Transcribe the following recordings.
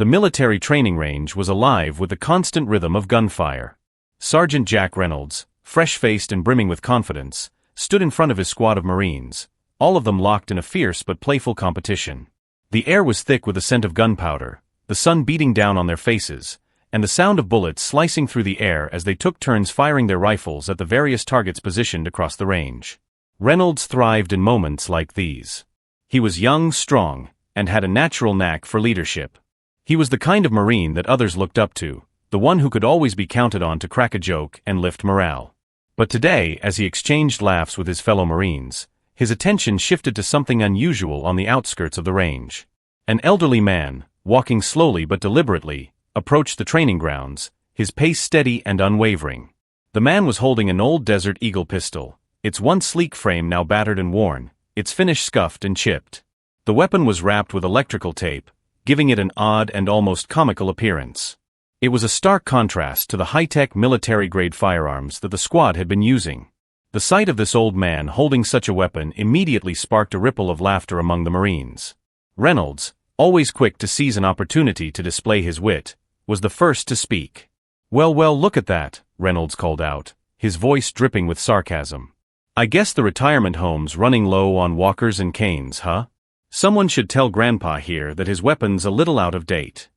The military training range was alive with the constant rhythm of gunfire. Sergeant Jack Reynolds, fresh-faced and brimming with confidence, stood in front of his squad of Marines, all of them locked in a fierce but playful competition. The air was thick with the scent of gunpowder, the sun beating down on their faces, and the sound of bullets slicing through the air as they took turns firing their rifles at the various targets positioned across the range. Reynolds thrived in moments like these. He was young, strong, and had a natural knack for leadership. He was the kind of Marine that others looked up to, the one who could always be counted on to crack a joke and lift morale. But today, as he exchanged laughs with his fellow Marines, his attention shifted to something unusual on the outskirts of the range. An elderly man, walking slowly but deliberately, approached the training grounds, his pace steady and unwavering. The man was holding an old Desert Eagle pistol, its once sleek frame now battered and worn, its finish scuffed and chipped. The weapon was wrapped with electrical tape, giving it an odd and almost comical appearance. It was a stark contrast to the high-tech military-grade firearms that the squad had been using. The sight of this old man holding such a weapon immediately sparked a ripple of laughter among the Marines. Reynolds, always quick to seize an opportunity to display his wit, was the first to speak. "Well, look at that," Reynolds called out, his voice dripping with sarcasm. "I guess the retirement home's running low on walkers and canes, huh? Someone should tell Grandpa here that his weapon's a little out of date."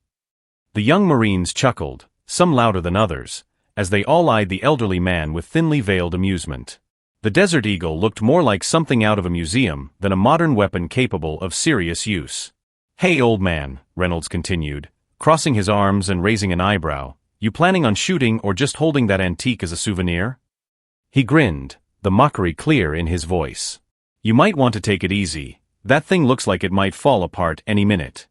The young Marines chuckled, some louder than others, as they all eyed the elderly man with thinly veiled amusement. The Desert Eagle looked more like something out of a museum than a modern weapon capable of serious use. "Hey, old man," Reynolds continued, crossing his arms and raising an eyebrow, "you planning on shooting or just holding that antique as a souvenir?" He grinned, the mockery clear in his voice. "You might want to take it easy. That thing looks like it might fall apart any minute."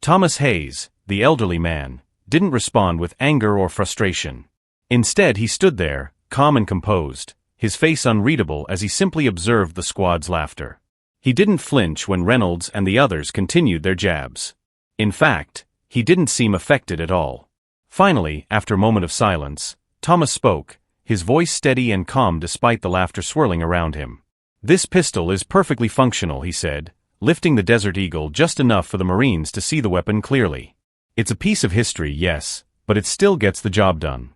Thomas Hayes, the elderly man, didn't respond with anger or frustration. Instead, he stood there, calm and composed, his face unreadable as he simply observed the squad's laughter. He didn't flinch when Reynolds and the others continued their jabs. In fact, he didn't seem affected at all. Finally, after a moment of silence, Thomas spoke, his voice steady and calm despite the laughter swirling around him. "This pistol is perfectly functional," he said, lifting the Desert Eagle just enough for the Marines to see the weapon clearly. "It's a piece of history, yes, but it still gets the job done."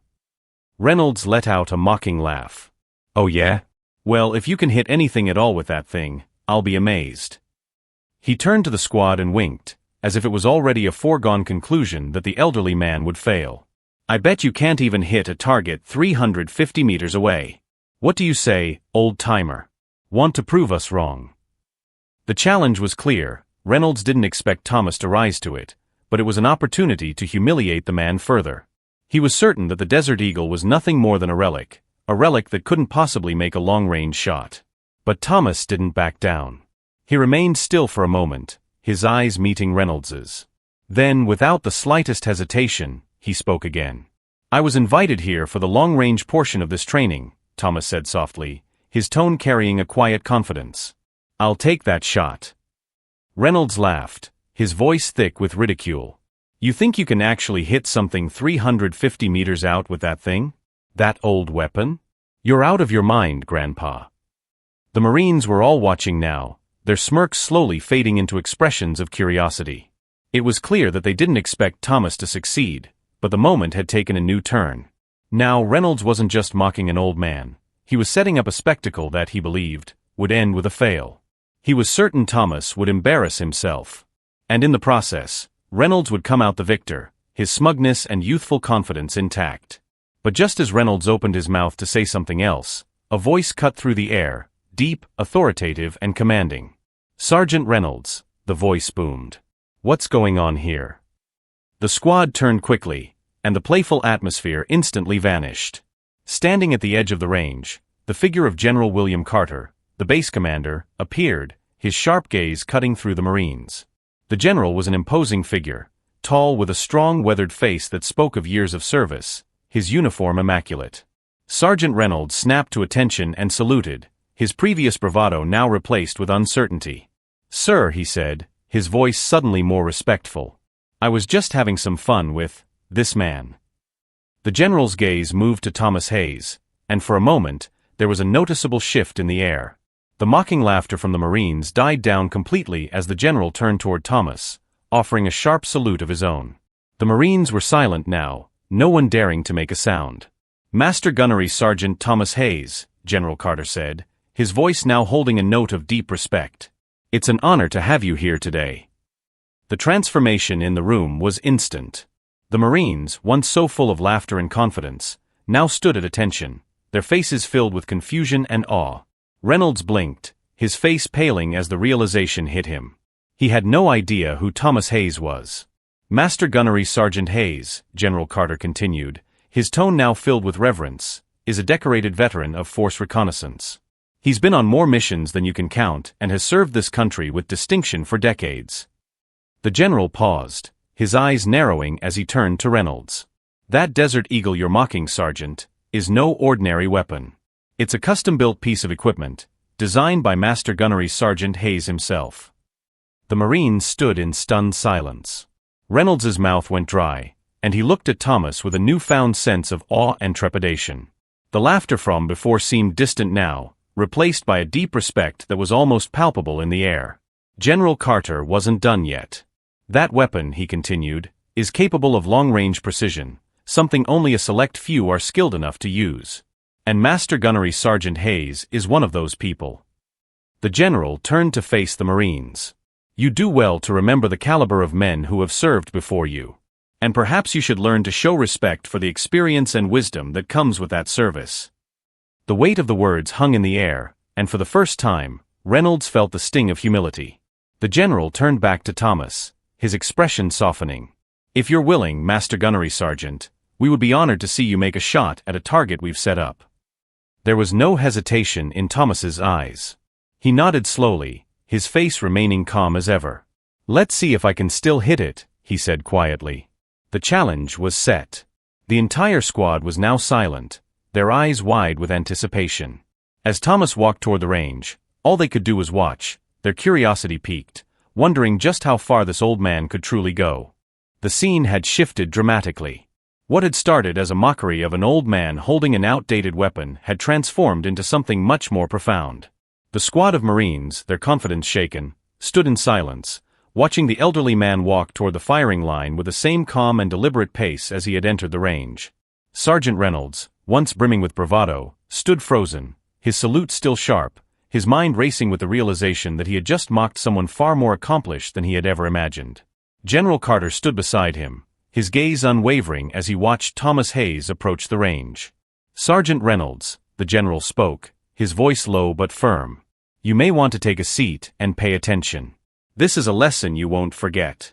Reynolds let out a mocking laugh. "Oh yeah? Well, if you can hit anything at all with that thing, I'll be amazed." He turned to the squad and winked, as if it was already a foregone conclusion that the elderly man would fail. "I bet you can't even hit a target 350 meters away. What do you say, old-timer? Want to prove us wrong?" The challenge was clear. Reynolds didn't expect Thomas to rise to it, but it was an opportunity to humiliate the man further. He was certain that the Desert Eagle was nothing more than a relic that couldn't possibly make a long-range shot. But Thomas didn't back down. He remained still for a moment, his eyes meeting Reynolds's. Then, without the slightest hesitation, he spoke again. "I was invited here for the long-range portion of this training," Thomas said softly, his tone carrying a quiet confidence. "I'll take that shot." Reynolds laughed, his voice thick with ridicule. "You think you can actually hit something 350 meters out with that thing? That old weapon? You're out of your mind, Grandpa." The Marines were all watching now, their smirks slowly fading into expressions of curiosity. It was clear that they didn't expect Thomas to succeed, but the moment had taken a new turn. Now Reynolds wasn't just mocking an old man, he was setting up a spectacle that, he believed, would end with a fail. He was certain Thomas would embarrass himself. And in the process, Reynolds would come out the victor, his smugness and youthful confidence intact. But just as Reynolds opened his mouth to say something else, a voice cut through the air, deep, authoritative and commanding. "Sergeant Reynolds," the voice boomed. "What's going on here?" The squad turned quickly, and the playful atmosphere instantly vanished. Standing at the edge of the range, the figure of General William Carter, the base commander, appeared, his sharp gaze cutting through the Marines. The general was an imposing figure, tall with a strong weathered face that spoke of years of service, his uniform immaculate. Sergeant Reynolds snapped to attention and saluted, his previous bravado now replaced with uncertainty. "Sir," he said, his voice suddenly more respectful. "I was just having some fun with this man." The general's gaze moved to Thomas Hayes, and for a moment, there was a noticeable shift in the air. The mocking laughter from the Marines died down completely as the general turned toward Thomas, offering a sharp salute of his own. The Marines were silent now, no one daring to make a sound. "Master Gunnery Sergeant Thomas Hayes," General Carter said, his voice now holding a note of deep respect. "It's an honor to have you here today." The transformation in the room was instant. The Marines, once so full of laughter and confidence, now stood at attention, their faces filled with confusion and awe. Reynolds blinked, his face paling as the realization hit him. He had no idea who Thomas Hayes was. "Master Gunnery Sergeant Hayes," General Carter continued, his tone now filled with reverence, "is a decorated veteran of force reconnaissance. He's been on more missions than you can count and has served this country with distinction for decades." The general paused, his eyes narrowing as he turned to Reynolds. "That Desert Eagle you're mocking, Sergeant, is no ordinary weapon. It's a custom-built piece of equipment, designed by Master Gunnery Sergeant Hayes himself." The Marines stood in stunned silence. Reynolds's mouth went dry, and he looked at Thomas with a newfound sense of awe and trepidation. The laughter from before seemed distant now, replaced by a deep respect that was almost palpable in the air. General Carter wasn't done yet. "That weapon," he continued, "is capable of long-range precision, something only a select few are skilled enough to use. And Master Gunnery Sergeant Hayes is one of those people." The general turned to face the Marines. "You do well to remember the caliber of men who have served before you. And perhaps you should learn to show respect for the experience and wisdom that comes with that service." The weight of the words hung in the air, and for the first time, Reynolds felt the sting of humility. The general turned back to Thomas, his expression softening. "If you're willing, Master Gunnery Sergeant, we would be honored to see you make a shot at a target we've set up." There was no hesitation in Thomas's eyes. He nodded slowly, his face remaining calm as ever. "Let's see if I can still hit it," he said quietly. The challenge was set. The entire squad was now silent, their eyes wide with anticipation. As Thomas walked toward the range, all they could do was watch, their curiosity piqued, wondering just how far this old man could truly go. The scene had shifted dramatically. What had started as a mockery of an old man holding an outdated weapon had transformed into something much more profound. The squad of Marines, their confidence shaken, stood in silence, watching the elderly man walk toward the firing line with the same calm and deliberate pace as he had entered the range. Sergeant Reynolds, once brimming with bravado, stood frozen, his salute still sharp, his mind racing with the realization that he had just mocked someone far more accomplished than he had ever imagined. General Carter stood beside him, his gaze unwavering as he watched Thomas Hayes approach the range. "Sergeant Reynolds," the general spoke, his voice low but firm, "you may want to take a seat and pay attention. This is a lesson you won't forget."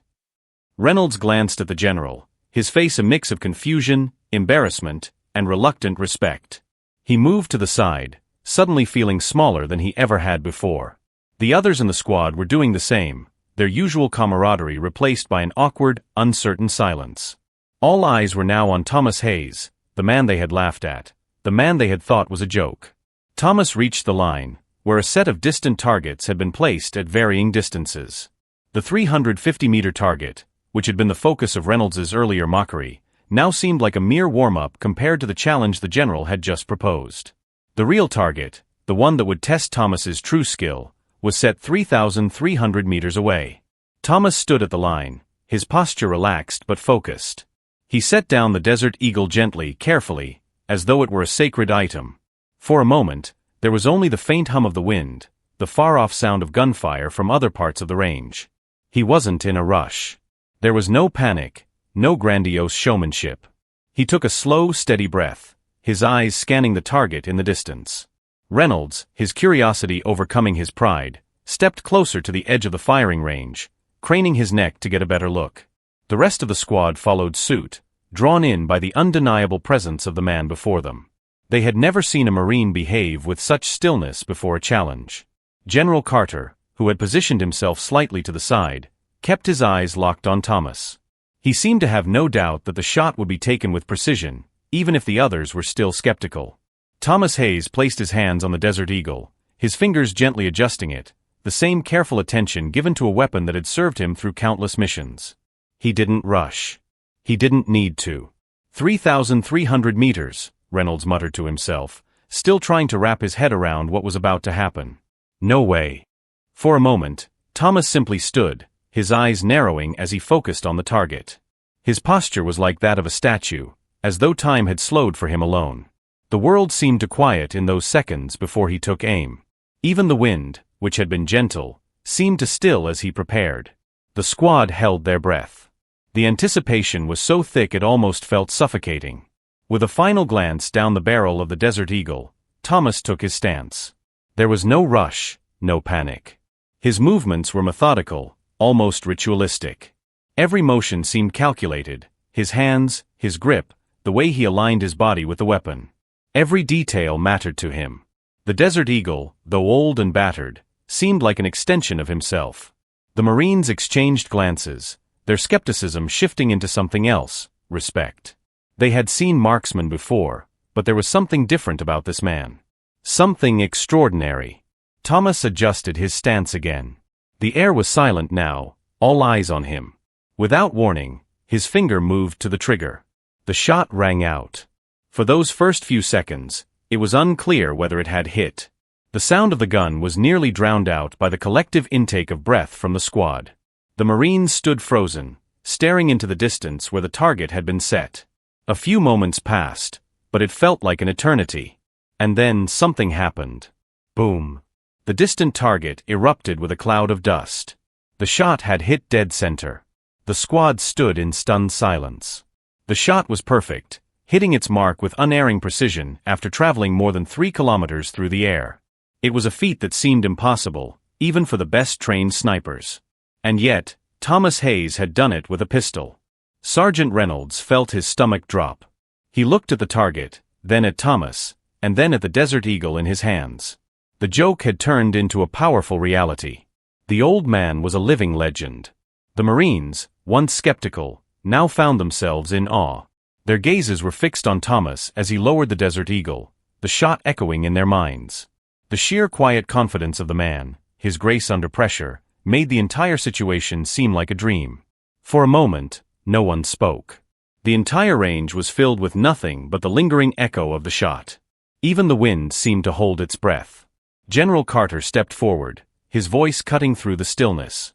Reynolds glanced at the general, his face a mix of confusion, embarrassment, and reluctant respect. He moved to the side, suddenly feeling smaller than he ever had before. The others in the squad were doing the same, their usual camaraderie replaced by an awkward, uncertain silence. All eyes were now on Thomas Hayes, the man they had laughed at, the man they had thought was a joke. Thomas reached the line, where a set of distant targets had been placed at varying distances. The 350-meter target, which had been the focus of Reynolds's earlier mockery, now seemed like a mere warm-up compared to the challenge the general had just proposed. The real target, the one that would test Thomas's true skill, was set 3,300 meters away. Thomas stood at the line, his posture relaxed but focused. He set down the Desert Eagle gently, carefully, as though it were a sacred item. For a moment, there was only the faint hum of the wind, the far-off sound of gunfire from other parts of the range. He wasn't in a rush. There was no panic, no grandiose showmanship. He took a slow, steady breath, his eyes scanning the target in the distance. Reynolds, his curiosity overcoming his pride, stepped closer to the edge of the firing range, craning his neck to get a better look. The rest of the squad followed suit, drawn in by the undeniable presence of the man before them. They had never seen a Marine behave with such stillness before a challenge. General Carter, who had positioned himself slightly to the side, kept his eyes locked on Thomas. He seemed to have no doubt that the shot would be taken with precision, even if the others were still skeptical. Thomas Hayes placed his hands on the Desert Eagle, his fingers gently adjusting it, the same careful attention given to a weapon that had served him through countless missions. He didn't rush. He didn't need to. 3,300 meters, Reynolds muttered to himself, still trying to wrap his head around what was about to happen. No way. For a moment, Thomas simply stood, his eyes narrowing as he focused on the target. His posture was like that of a statue, as though time had slowed for him alone. The world seemed to quiet in those seconds before he took aim. Even the wind, which had been gentle, seemed to still as he prepared. The squad held their breath. The anticipation was so thick it almost felt suffocating. With a final glance down the barrel of the Desert Eagle, Thomas took his stance. There was no rush, no panic. His movements were methodical, almost ritualistic. Every motion seemed calculated, his hands, his grip, the way he aligned his body with the weapon. Every detail mattered to him. The Desert Eagle, though old and battered, seemed like an extension of himself. The Marines exchanged glances, their skepticism shifting into something else, respect. They had seen marksmen before, but there was something different about this man. Something extraordinary. Thomas adjusted his stance again. The air was silent now, all eyes on him. Without warning, his finger moved to the trigger. The shot rang out. For those first few seconds, it was unclear whether it had hit. The sound of the gun was nearly drowned out by the collective intake of breath from the squad. The Marines stood frozen, staring into the distance where the target had been set. A few moments passed, but it felt like an eternity. And then something happened. Boom. The distant target erupted with a cloud of dust. The shot had hit dead center. The squad stood in stunned silence. The shot was perfect, hitting its mark with unerring precision after traveling more than 3 kilometers through the air. It was a feat that seemed impossible, even for the best trained snipers. And yet, Thomas Hayes had done it with a pistol. Sergeant Reynolds felt his stomach drop. He looked at the target, then at Thomas, and then at the Desert Eagle in his hands. The joke had turned into a powerful reality. The old man was a living legend. The Marines, once skeptical, now found themselves in awe. Their gazes were fixed on Thomas as he lowered the Desert Eagle, the shot echoing in their minds. The sheer quiet confidence of the man, his grace under pressure, made the entire situation seem like a dream. For a moment, no one spoke. The entire range was filled with nothing but the lingering echo of the shot. Even the wind seemed to hold its breath. General Carter stepped forward, his voice cutting through the stillness.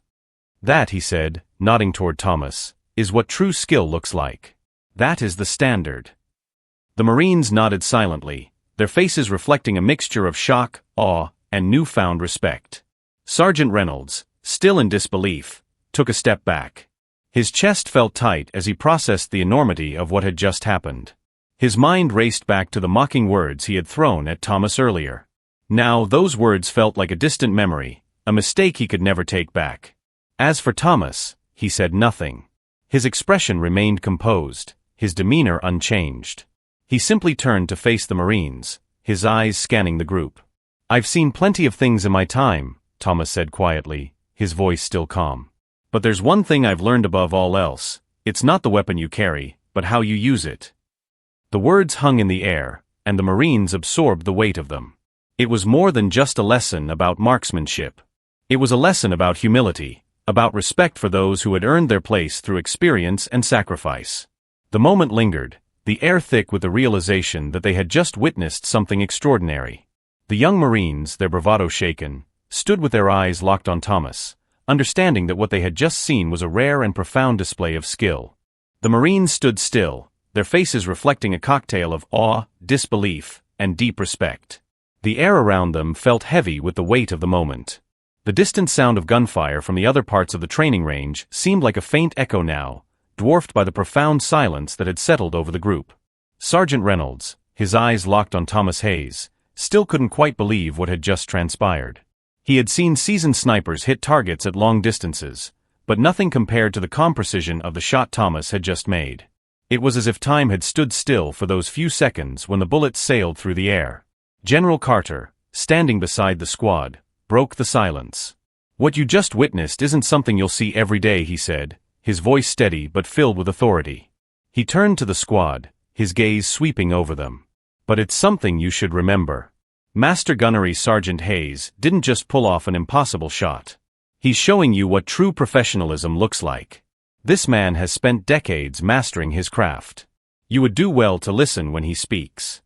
"That," he said, nodding toward Thomas, "is what true skill looks like. That is the standard." The Marines nodded silently, their faces reflecting a mixture of shock, awe, and newfound respect. Sergeant Reynolds, still in disbelief, took a step back. His chest felt tight as he processed the enormity of what had just happened. His mind raced back to the mocking words he had thrown at Thomas earlier. Now those words felt like a distant memory, a mistake he could never take back. As for Thomas, he said nothing. His expression remained composed, his demeanor unchanged. He simply turned to face the Marines, his eyes scanning the group. "I've seen plenty of things in my time," Thomas said quietly, his voice still calm. "But there's one thing I've learned above all else. It's not the weapon you carry, but how you use it." The words hung in the air, and the Marines absorbed the weight of them. It was more than just a lesson about marksmanship. It was a lesson about humility, about respect for those who had earned their place through experience and sacrifice. The moment lingered, the air thick with the realization that they had just witnessed something extraordinary. The young Marines, their bravado shaken, stood with their eyes locked on Thomas, understanding that what they had just seen was a rare and profound display of skill. The Marines stood still, their faces reflecting a cocktail of awe, disbelief, and deep respect. The air around them felt heavy with the weight of the moment. The distant sound of gunfire from the other parts of the training range seemed like a faint echo now, dwarfed by the profound silence that had settled over the group. Sergeant Reynolds, his eyes locked on Thomas Hayes, still couldn't quite believe what had just transpired. He had seen seasoned snipers hit targets at long distances, but nothing compared to the calm precision of the shot Thomas had just made. It was as if time had stood still for those few seconds when the bullets sailed through the air. General Carter, standing beside the squad, broke the silence. "What you just witnessed isn't something you'll see every day," he said, his voice steady but filled with authority. He turned to the squad, his gaze sweeping over them. "But it's something you should remember. Master Gunnery Sergeant Hayes didn't just pull off an impossible shot. He's showing you what true professionalism looks like. This man has spent decades mastering his craft. You would do well to listen when he speaks."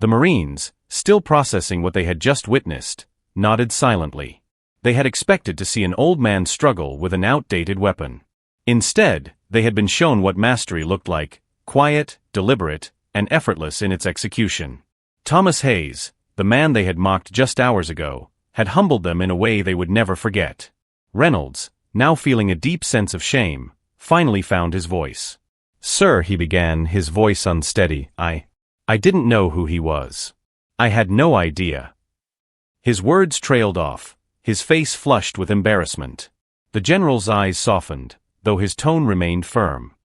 The Marines, still processing what they had just witnessed, nodded silently. They had expected to see an old man struggle with an outdated weapon. Instead, they had been shown what mastery looked like: quiet, deliberate, and effortless in its execution. Thomas Hayes, the man they had mocked just hours ago, had humbled them in a way they would never forget. Reynolds, now feeling a deep sense of shame, finally found his voice. "Sir," he began, his voice unsteady, I didn't know who he was. I had no idea." His words trailed off, his face flushed with embarrassment. The general's eyes softened, though his tone remained firm.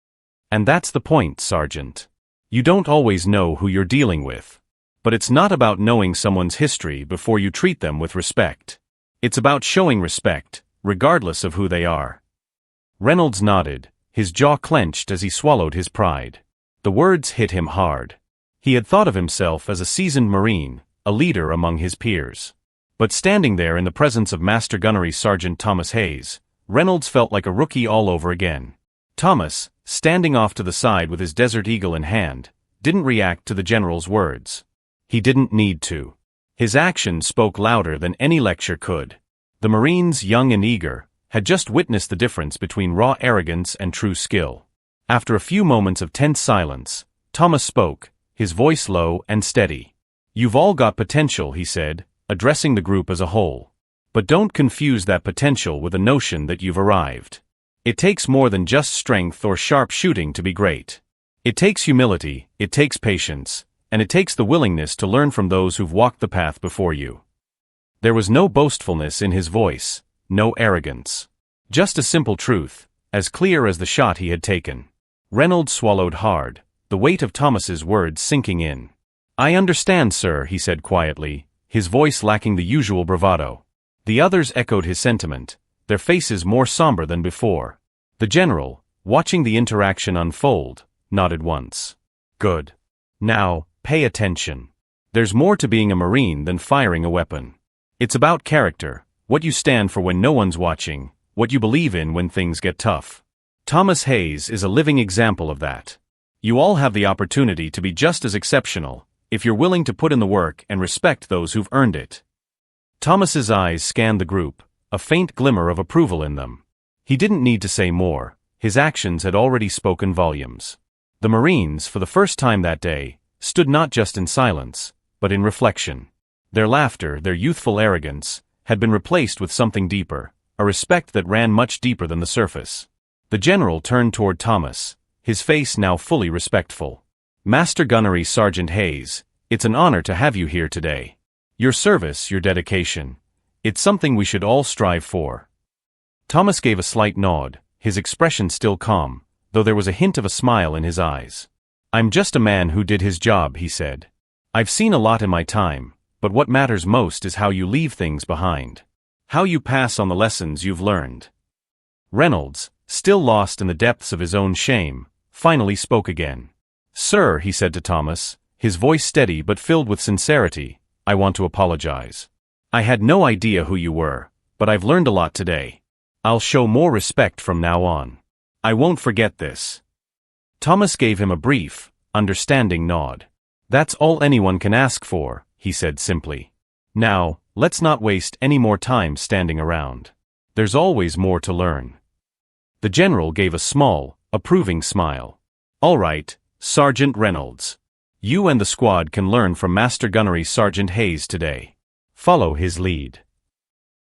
"And that's the point, Sergeant. You don't always know who you're dealing with. But it's not about knowing someone's history before you treat them with respect. It's about showing respect, regardless of who they are." Reynolds nodded, his jaw clenched as he swallowed his pride. The words hit him hard. He had thought of himself as a seasoned Marine, a leader among his peers. But standing there in the presence of Master Gunnery Sergeant Thomas Hayes, Reynolds felt like a rookie all over again. Thomas, standing off to the side with his Desert Eagle in hand, didn't react to the general's words. He didn't need to. His actions spoke louder than any lecture could. The Marines, young and eager, had just witnessed the difference between raw arrogance and true skill. After a few moments of tense silence, Thomas spoke, his voice low and steady. "You've all got potential," he said, addressing the group as a whole. "But don't confuse that potential with the notion that you've arrived. It takes more than just strength or sharp shooting to be great. It takes humility, it takes patience, and it takes the willingness to learn from those who've walked the path before you." There was no boastfulness in his voice, no arrogance. Just a simple truth, as clear as the shot he had taken. Reynolds swallowed hard, the weight of Thomas's words sinking in. "I understand, sir," he said quietly, his voice lacking the usual bravado. The others echoed his sentiment, their faces more somber than before. The general, watching the interaction unfold, nodded once. "Good. Now, pay attention. There's more to being a Marine than firing a weapon. It's about character, what you stand for when no one's watching, what you believe in when things get tough. Thomas Hayes is a living example of that. You all have the opportunity to be just as exceptional, if you're willing to put in the work and respect those who've earned it." Thomas's eyes scanned the group, a faint glimmer of approval in them. He didn't need to say more, his actions had already spoken volumes. The Marines, for the first time that day, stood not just in silence, but in reflection. Their laughter, their youthful arrogance, had been replaced with something deeper, a respect that ran much deeper than the surface. The general turned toward Thomas, his face now fully respectful. "Master Gunnery Sergeant Hayes, it's an honor to have you here today. Your service, your dedication, it's something we should all strive for." Thomas gave a slight nod, his expression still calm, though there was a hint of a smile in his eyes. "I'm just a man who did his job," he said. "I've seen a lot in my time, but what matters most is how you leave things behind. How you pass on the lessons you've learned." Reynolds, still lost in the depths of his own shame, finally spoke again. "Sir," he said to Thomas, his voice steady but filled with sincerity, "I want to apologize. I had no idea who you were, but I've learned a lot today. I'll show more respect from now on. I won't forget this." Thomas gave him a brief, understanding nod. "That's all anyone can ask for," he said simply. "Now, let's not waste any more time standing around. There's always more to learn." The general gave a small, approving smile. "All right, Sergeant Reynolds. You and the squad can learn from Master Gunnery Sergeant Hayes today. Follow his lead."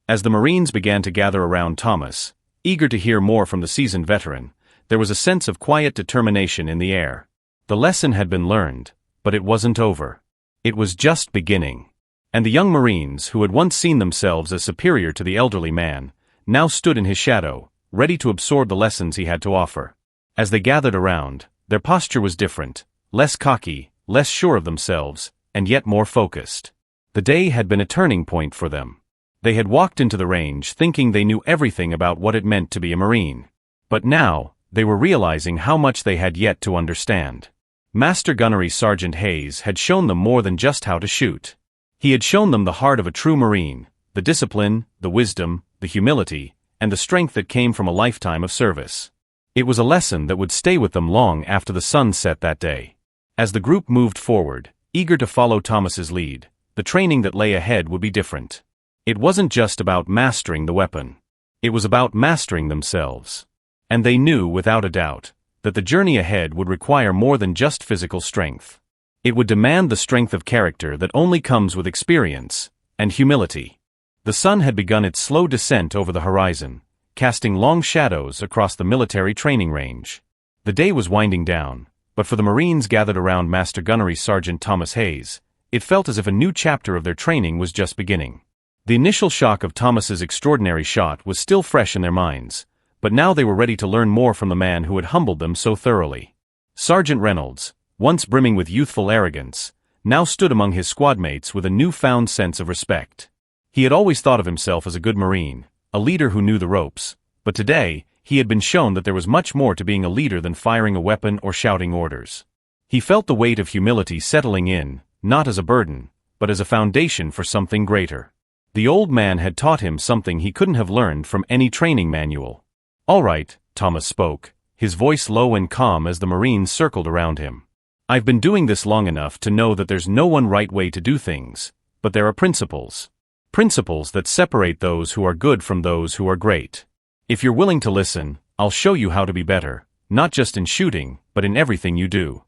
As the Marines began to gather around Thomas, eager to hear more from the seasoned veteran, there was a sense of quiet determination in the air. The lesson had been learned, but it wasn't over. It was just beginning. And the young Marines, who had once seen themselves as superior to the elderly man, now stood in his shadow, ready to absorb the lessons he had to offer. As they gathered around, their posture was different, less cocky, less sure of themselves, and yet more focused. The day had been a turning point for them. They had walked into the range thinking they knew everything about what it meant to be a Marine. But now, they were realizing how much they had yet to understand. Master Gunnery Sergeant Hayes had shown them more than just how to shoot. He had shown them the heart of a true Marine, the discipline, the wisdom, the humility, and the strength that came from a lifetime of service. It was a lesson that would stay with them long after the sun set that day. As the group moved forward, eager to follow Thomas's lead, the training that lay ahead would be different. It wasn't just about mastering the weapon. It was about mastering themselves. And they knew, without a doubt, that the journey ahead would require more than just physical strength. It would demand the strength of character that only comes with experience and humility. The sun had begun its slow descent over the horizon, casting long shadows across the military training range. The day was winding down, but for the Marines gathered around Master Gunnery Sergeant Thomas Hayes, it felt as if a new chapter of their training was just beginning. The initial shock of Thomas's extraordinary shot was still fresh in their minds, but now they were ready to learn more from the man who had humbled them so thoroughly. Sergeant Reynolds, once brimming with youthful arrogance, now stood among his squadmates with a newfound sense of respect. He had always thought of himself as a good Marine, a leader who knew the ropes, but today, he had been shown that there was much more to being a leader than firing a weapon or shouting orders. He felt the weight of humility settling in, not as a burden, but as a foundation for something greater. The old man had taught him something he couldn't have learned from any training manual. "All right," Thomas spoke, his voice low and calm as the Marines circled around him. "I've been doing this long enough to know that there's no one right way to do things, but there are principles. Principles that separate those who are good from those who are great. If you're willing to listen, I'll show you how to be better, not just in shooting, but in everything you do."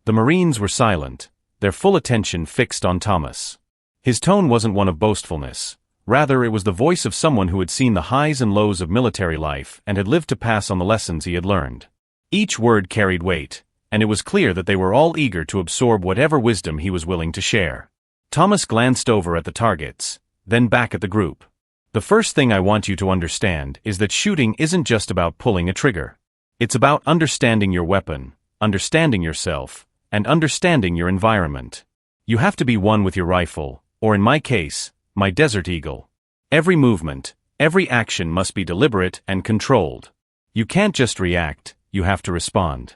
The Marines were silent, their full attention fixed on Thomas. His tone wasn't one of boastfulness. Rather, it was the voice of someone who had seen the highs and lows of military life and had lived to pass on the lessons he had learned. Each word carried weight, and it was clear that they were all eager to absorb whatever wisdom he was willing to share. Thomas glanced over at the targets, then back at the group. "The first thing I want you to understand is that shooting isn't just about pulling a trigger. It's about understanding your weapon, understanding yourself, and understanding your environment. You have to be one with your rifle, or in my case, my Desert Eagle. Every movement, every action must be deliberate and controlled. You can't just react, you have to respond."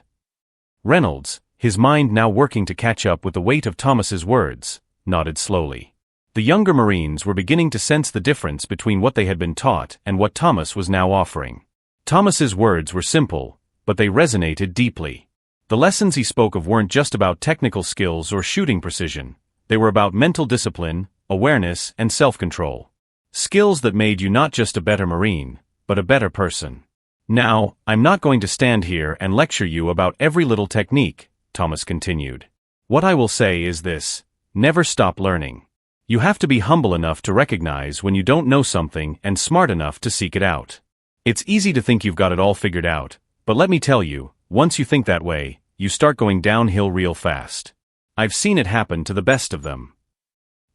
Reynolds, his mind now working to catch up with the weight of Thomas's words, nodded slowly. The younger Marines were beginning to sense the difference between what they had been taught and what Thomas was now offering. Thomas's words were simple, but they resonated deeply. The lessons he spoke of weren't just about technical skills or shooting precision. They were about mental discipline, awareness, and self-control. Skills that made you not just a better Marine, but a better person. "Now, I'm not going to stand here and lecture you about every little technique," Thomas continued. "What I will say is this: never stop learning. You have to be humble enough to recognize when you don't know something and smart enough to seek it out. It's easy to think you've got it all figured out, but let me tell you, once you think that way, you start going downhill real fast. I've seen it happen to the best of them."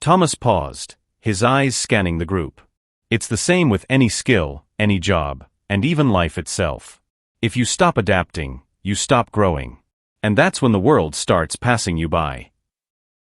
Thomas paused, his eyes scanning the group. It's the same with any skill, any job, and even life itself. If you stop adapting, you stop growing. And that's when the world starts passing you by.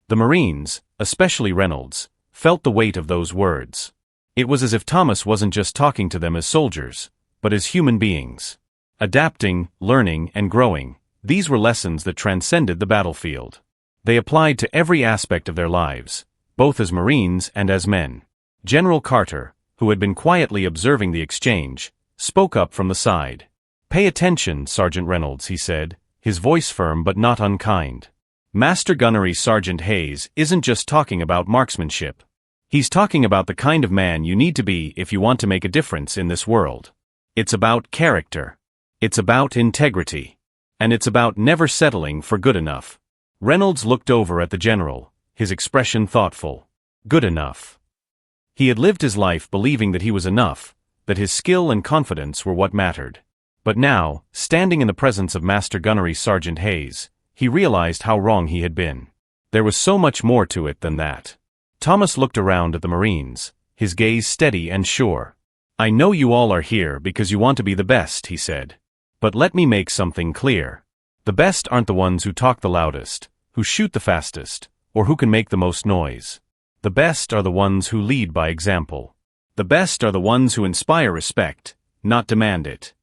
The Marines, especially Reynolds, felt the weight of those words. It was as if Thomas wasn't just talking to them as soldiers, but as human beings. Adapting, learning, and growing, these were lessons that transcended the battlefield. They applied to every aspect of their lives, both as Marines and as men. General Carter, who had been quietly observing the exchange, spoke up from the side. "Pay attention, Sergeant Reynolds," he said, his voice firm but not unkind. "Master Gunnery Sergeant Hayes isn't just talking about marksmanship. He's talking about the kind of man you need to be if you want to make a difference in this world. It's about character. It's about integrity. And it's about never settling for good enough." Reynolds looked over at the general, his expression thoughtful. Good enough. He had lived his life believing that he was enough, that his skill and confidence were what mattered. But now, standing in the presence of Master Gunnery Sergeant Hayes, he realized how wrong he had been. There was so much more to it than that. Thomas looked around at the Marines, his gaze steady and sure. "I know you all are here because you want to be the best," he said. "But let me make something clear. The best aren't the ones who talk the loudest, who shoot the fastest, or who can make the most noise. The best are the ones who lead by example. The best are the ones who inspire respect, not demand it."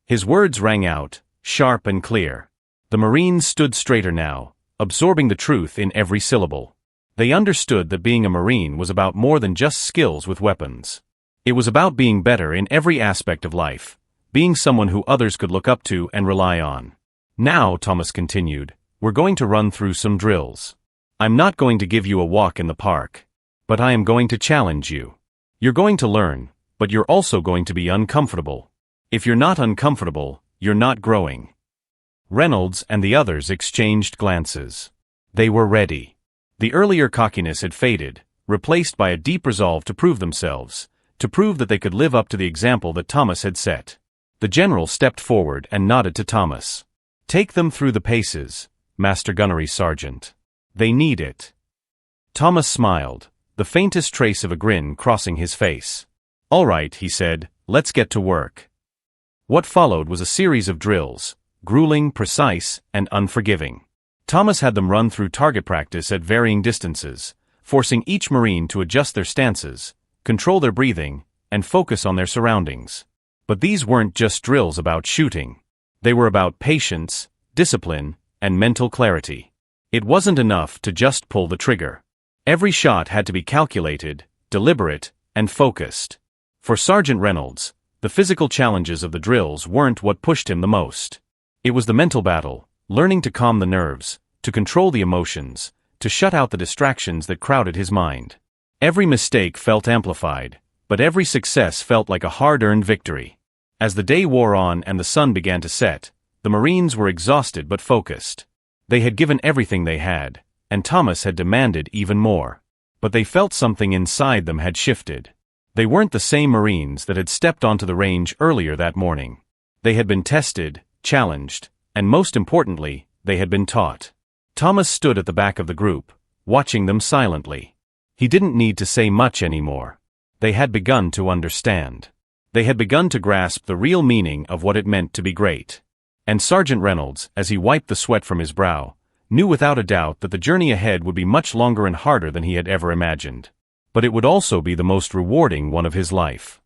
His words rang out, sharp and clear. The Marines stood straighter now, absorbing the truth in every syllable. They understood that being a Marine was about more than just skills with weapons. It was about being better in every aspect of life, being someone who others could look up to and rely on. "Now," Thomas continued, "we're going to run through some drills. I'm not going to give you a walk in the park, but I am going to challenge you. You're going to learn, but you're also going to be uncomfortable. If you're not uncomfortable, you're not growing. Reynolds and the others exchanged glances. They were ready. The earlier cockiness had faded, replaced by a deep resolve to prove themselves, to prove that they could live up to the example that Thomas had set. The general stepped forward and nodded to Thomas. "Take them through the paces, Master Gunnery Sergeant. They need it." Thomas smiled, the faintest trace of a grin crossing his face. "All right," he said, "let's get to work." What followed was a series of drills, grueling, precise, and unforgiving. Thomas had them run through target practice at varying distances, forcing each Marine to adjust their stances, control their breathing, and focus on their surroundings. But these weren't just drills about shooting. They were about patience, discipline, and mental clarity. It wasn't enough to just pull the trigger. Every shot had to be calculated, deliberate, and focused. For Sergeant Reynolds, the physical challenges of the drills weren't what pushed him the most. It was the mental battle, learning to calm the nerves, to control the emotions, to shut out the distractions that crowded his mind. Every mistake felt amplified, but every success felt like a hard-earned victory. As the day wore on and the sun began to set, the Marines were exhausted but focused. They had given everything they had, and Thomas had demanded even more. But they felt something inside them had shifted. They weren't the same Marines that had stepped onto the range earlier that morning. They had been tested, challenged, and most importantly, they had been taught. Thomas stood at the back of the group, watching them silently. He didn't need to say much anymore. They had begun to understand. They had begun to grasp the real meaning of what it meant to be great. And Sergeant Reynolds, as he wiped the sweat from his brow, knew without a doubt that the journey ahead would be much longer and harder than he had ever imagined. But it would also be the most rewarding one of his life.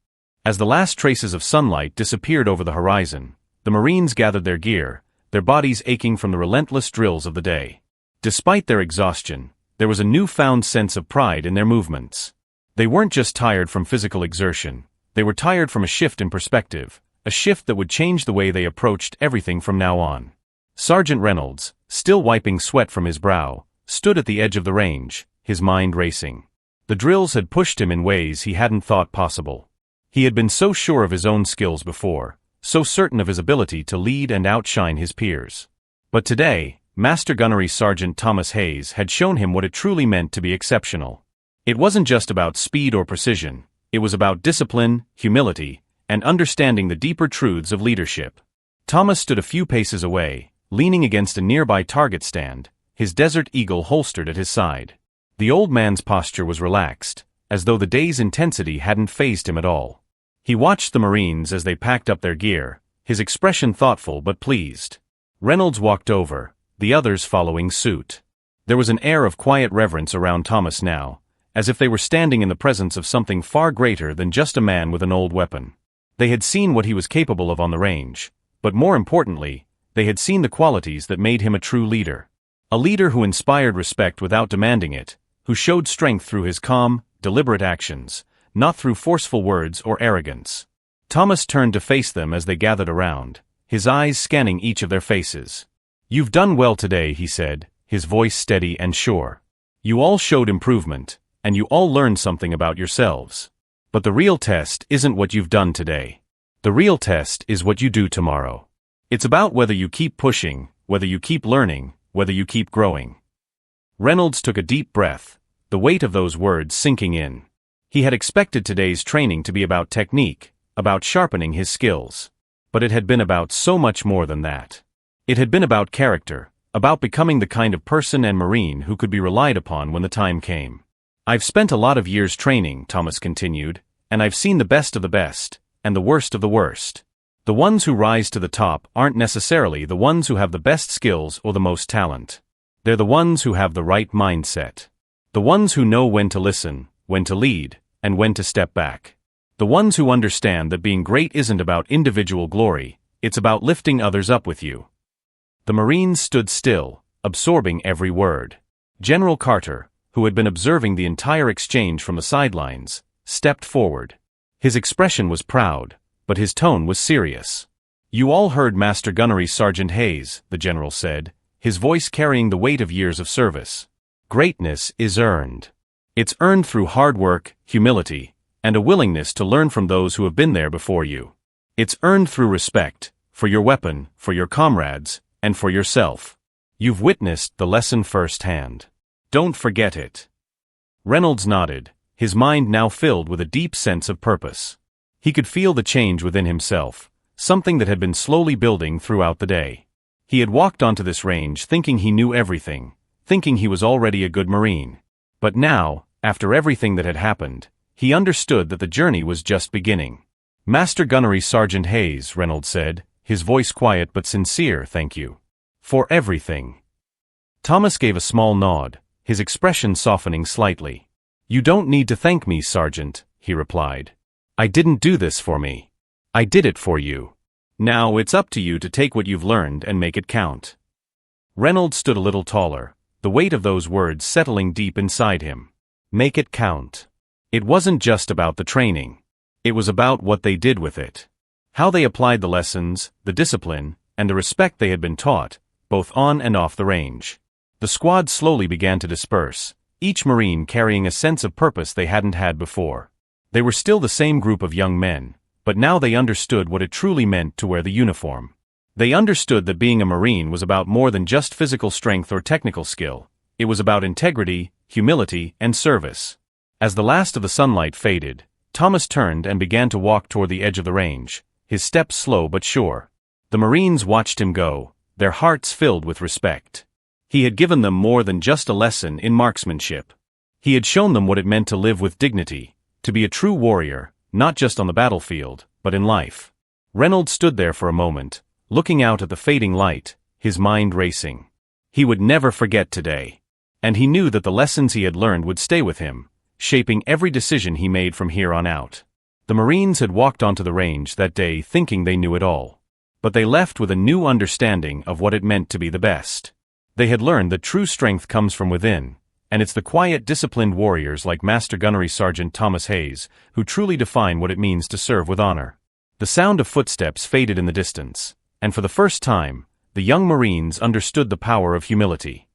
As the last traces of sunlight disappeared over the horizon, the Marines gathered their gear, their bodies aching from the relentless drills of the day. Despite their exhaustion, there was a newfound sense of pride in their movements. They weren't just tired from physical exertion, they were tired from a shift in perspective, a shift that would change the way they approached everything from now on. Sergeant Reynolds, still wiping sweat from his brow, stood at the edge of the range, his mind racing. The drills had pushed him in ways he hadn't thought possible. He had been so sure of his own skills before, so certain of his ability to lead and outshine his peers. But today, Master Gunnery Sergeant Thomas Hayes had shown him what it truly meant to be exceptional. It wasn't just about speed or precision, it was about discipline, humility, and understanding the deeper truths of leadership. Thomas stood a few paces away, leaning against a nearby target stand, his Desert Eagle holstered at his side. The old man's posture was relaxed, as though the day's intensity hadn't fazed him at all. He watched the Marines as they packed up their gear, his expression thoughtful but pleased. Reynolds walked over, the others following suit. There was an air of quiet reverence around Thomas now, as if they were standing in the presence of something far greater than just a man with an old weapon. They had seen what he was capable of on the range, but more importantly, they had seen the qualities that made him a true leader. A leader who inspired respect without demanding it, who showed strength through his calm, deliberate actions, not through forceful words or arrogance. Thomas turned to face them as they gathered around, his eyes scanning each of their faces. "You've done well today," he said, his voice steady and sure. "You all showed improvement, and you all learned something about yourselves. But the real test isn't what you've done today. The real test is what you do tomorrow. It's about whether you keep pushing, whether you keep learning, whether you keep growing." Reynolds took a deep breath, the weight of those words sinking in. He had expected today's training to be about technique, about sharpening his skills. But it had been about so much more than that. It had been about character, about becoming the kind of person and Marine who could be relied upon when the time came. "I've spent a lot of years training," Thomas continued, "and I've seen the best of the best, and the worst of the worst. The ones who rise to the top aren't necessarily the ones who have the best skills or the most talent. They're the ones who have the right mindset. The ones who know when to listen, when to lead, and when to step back. The ones who understand that being great isn't about individual glory, it's about lifting others up with you." The Marines stood still, absorbing every word. General Carter, who had been observing the entire exchange from the sidelines, stepped forward. His expression was proud, but his tone was serious. "You all heard Master Gunnery Sergeant Hayes," the general said, his voice carrying the weight of years of service. "Greatness is earned. It's earned through hard work, humility, and a willingness to learn from those who have been there before you. It's earned through respect, for your weapon, for your comrades, and for yourself. You've witnessed the lesson firsthand. Don't forget it. Reynolds nodded, his mind now filled with a deep sense of purpose. He could feel the change within himself, something that had been slowly building throughout the day. He had walked onto this range thinking he knew everything, thinking he was already a good Marine. But now, after everything that had happened, he understood that the journey was just beginning. "Master Gunnery Sergeant Hayes," Reynolds said, his voice quiet but sincere, "thank you. For everything." Thomas gave a small nod, his expression softening slightly. "You don't need to thank me, Sergeant," he replied. "I didn't do this for me. I did it for you. Now it's up to you to take what you've learned and make it count." Reynolds stood a little taller, the weight of those words settling deep inside him. Make it count. It wasn't just about the training. It was about what they did with it. How they applied the lessons, the discipline, and the respect they had been taught, both on and off the range. The squad slowly began to disperse, each Marine carrying a sense of purpose they hadn't had before. They were still the same group of young men, but now they understood what it truly meant to wear the uniform. They understood that being a Marine was about more than just physical strength or technical skill. It was about integrity, humility, and service. As the last of the sunlight faded, Thomas turned and began to walk toward the edge of the range, his steps slow but sure. The Marines watched him go, their hearts filled with respect. He had given them more than just a lesson in marksmanship. He had shown them what it meant to live with dignity, to be a true warrior, not just on the battlefield, but in life. Reynolds stood there for a moment, looking out at the fading light, his mind racing. He would never forget today. And he knew that the lessons he had learned would stay with him, shaping every decision he made from here on out. The Marines had walked onto the range that day thinking they knew it all. But they left with a new understanding of what it meant to be the best. They had learned that true strength comes from within, and it's the quiet, disciplined warriors like Master Gunnery Sergeant Thomas Hayes who truly define what it means to serve with honor. The sound of footsteps faded in the distance, and for the first time, the young Marines understood the power of humility.